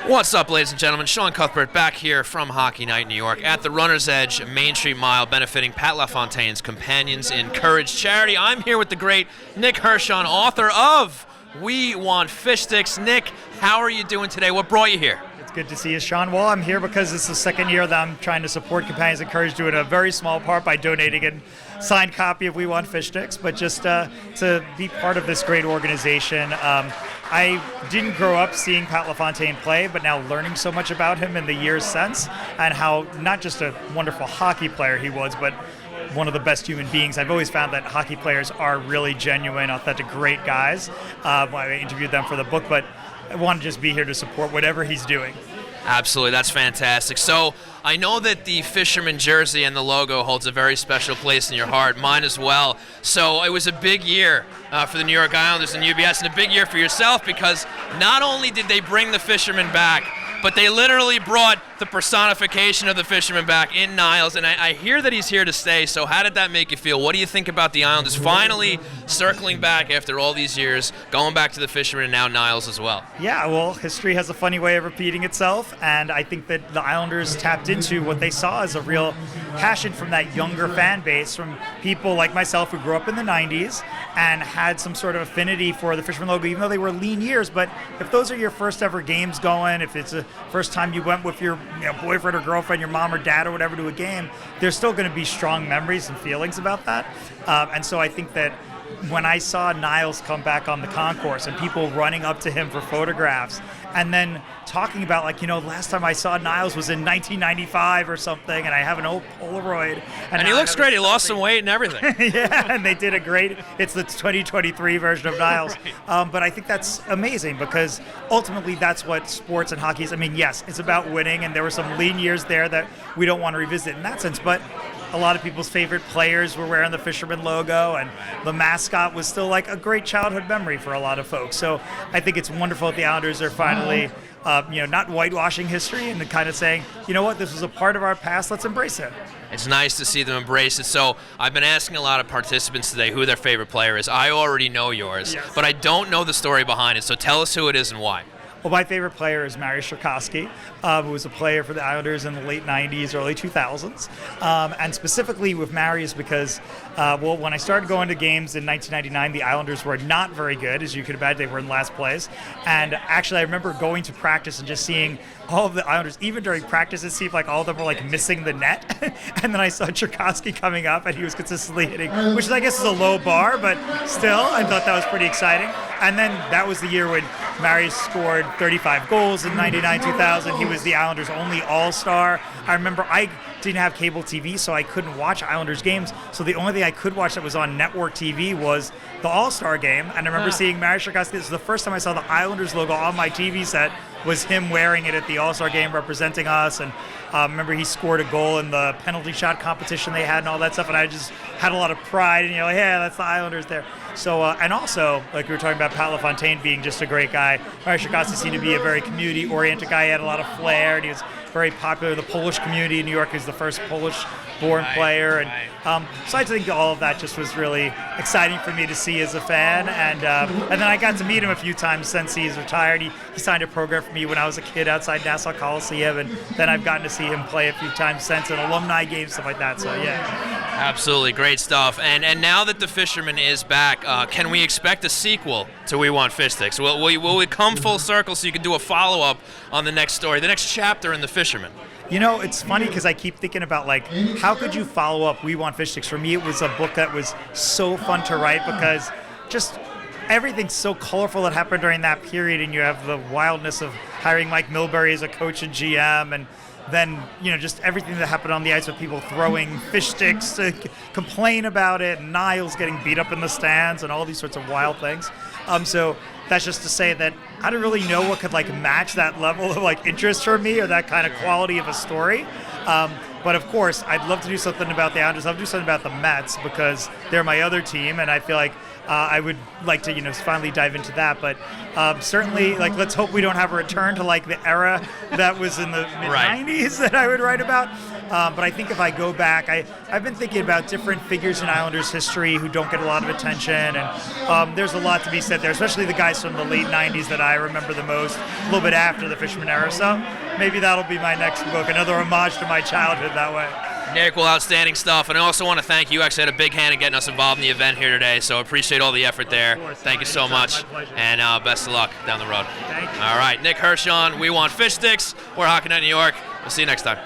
What's up, ladies and gentlemen? Sean Cuthbert back here from Hockey Night, New York at the Runner's Edge Main Street Mile, benefiting Pat LaFontaine's Companions in Courage charity. I'm here with the great Nick Hirshon, author of We Want Fish Sticks. Nick, how are you doing today? What brought you here? It's good to see you, Sean. Well, I'm here because it's the second year that I'm trying to support Companions in Courage, doing a very small part by donating a signed copy of We Want Fish Sticks, but just to be part of this great organization. I didn't grow up seeing Pat LaFontaine play, but now learning so much about him in the years since, and how not just a wonderful hockey player he was, but one of the best human beings. I've always found that hockey players are really genuine, authentic, great guys. I interviewed them for the book, but I want to just be here to support whatever he's doing. Absolutely, that's fantastic. So I know that the Fisherman jersey and the logo holds a very special place in your heart, mine as well. So it was a big year for the New York Islanders and UBS, and a big year for yourself, because not only did they bring the Fisherman back, but they literally brought the personification of the Fisherman back in Nyisles, and I hear that he's here to stay. So how did that make you feel? What do you think about the Islanders finally circling back after all these years, going back to the Fisherman and now Nyisles as well? Yeah, well, history has a funny way of repeating itself, and I think that the Islanders tapped into what they saw as a real passion from that younger fan base, from people like myself who grew up in the 90s and had some sort of affinity for the Fisherman logo, even though they were lean years. But if those are your first ever games going, if it's the first time you went with your boyfriend or girlfriend, your mom or dad or whatever to a game, there's still going to be strong memories and feelings about that. And so I think that when I saw Nyisles come back on the concourse and people running up to him for photographs, and then talking about, like, last time I saw Nyisles was in 1995 or something, and I have an old Polaroid. And he looks great. He lost some weight and everything. Yeah, and they did a great, it's the 2023 version of Nyisles. Right. But I think that's amazing, because ultimately that's what sports and hockey is. I mean, yes, it's about winning, and there were some lean years there that we don't want to revisit in that sense, but a lot of people's favorite players were wearing the Fisherman logo, and the mascot was still like a great childhood memory for a lot of folks. So I think it's wonderful that the Islanders are finally, not whitewashing history and kind of saying, you know what, this was a part of our past, let's embrace it. It's nice to see them embrace it. So I've been asking a lot of participants today who their favorite player is. I already know yours, yes, but I don't know the story behind it. So tell us who it is and why. Well, my favorite player is Mariusz Czerkawski, who was a player for the Islanders in the late 90s, early 2000s. And specifically with Mariusz because, when I started going to games in 1999, the Islanders were not very good. As you could imagine, they were in last place. And actually, I remember going to practice and just seeing all of the Islanders, even during practice, it seemed like all of them were like missing the net. And then I saw Czerkawski coming up, and he was consistently hitting, which I guess is a low bar, but still, I thought that was pretty exciting. And then that was the year when Mariusz scored 35 goals in 99-2000. He was the Islanders' only all-star. I remember I didn't have cable TV, so I couldn't watch Islanders games. So the only thing I could watch that was on network TV was the All-Star game. And I remember seeing Mariusz Czerkawski. This was the first time I saw the Islanders logo on my TV set, was him wearing it at the All-Star game representing us. And remember he scored a goal in the penalty shot competition they had and all that stuff. And I just had a lot of pride. And yeah, that's the Islanders there. So, and also, like we were talking about Pat LaFontaine being just a great guy, Mariusz Czerkawski seemed to be a very community-oriented guy. He had a lot of flair, and he was very popular in the Polish community in New York. He's the first Polish-born player. And so I think all of that just was really exciting for me to see as a fan. And then I got to meet him a few times since he's retired. He signed a program for me when I was a kid outside Nassau Coliseum, and then I've gotten to see him play a few times since in alumni games, stuff like that. So, yeah. Absolutely, great stuff. And now that the Fisherman is back, can we expect a sequel to We Want Fish Sticks? Will we come full circle so you can do a follow-up on the next story, the next chapter in the Fisherman? It's funny because I keep thinking about, like, how could you follow up We Want Fish Sticks? For me, it was a book that was so fun to write because just everything's so colorful that happened during that period, and you have the wildness of hiring Mike Milbury as a coach and GM, and then, just everything that happened on the ice with people throwing fish sticks to complain about it, and Nyisles getting beat up in the stands, and all these sorts of wild things. So that's just to say that I don't really know what could match that level of interest for me, or that kind of quality of a story. But of course, I'd love to do something about the Islanders. I'll do something about the Mets because they're my other team, and I feel like I would like to, finally dive into that. But certainly, let's hope we don't have a return to the era that was in the mid-90s that I would write about. But I think if I go back, I've been thinking about different figures in Islanders history who don't get a lot of attention, and there's a lot to be said there, especially the guys from the late 90s that I remember the most, a little bit after the Fisherman era. So maybe that'll be my next book, another homage to my childhood that way. Nick, well, outstanding stuff. And I also want to thank you. Actually had a big hand in getting us involved in the event here today, so appreciate all the effort there. Thank you so much. My pleasure. And best of luck down the road. Thank you. All right, Nick Hirshon, we want fish sticks. We're HNiNY New York. We'll see you next time.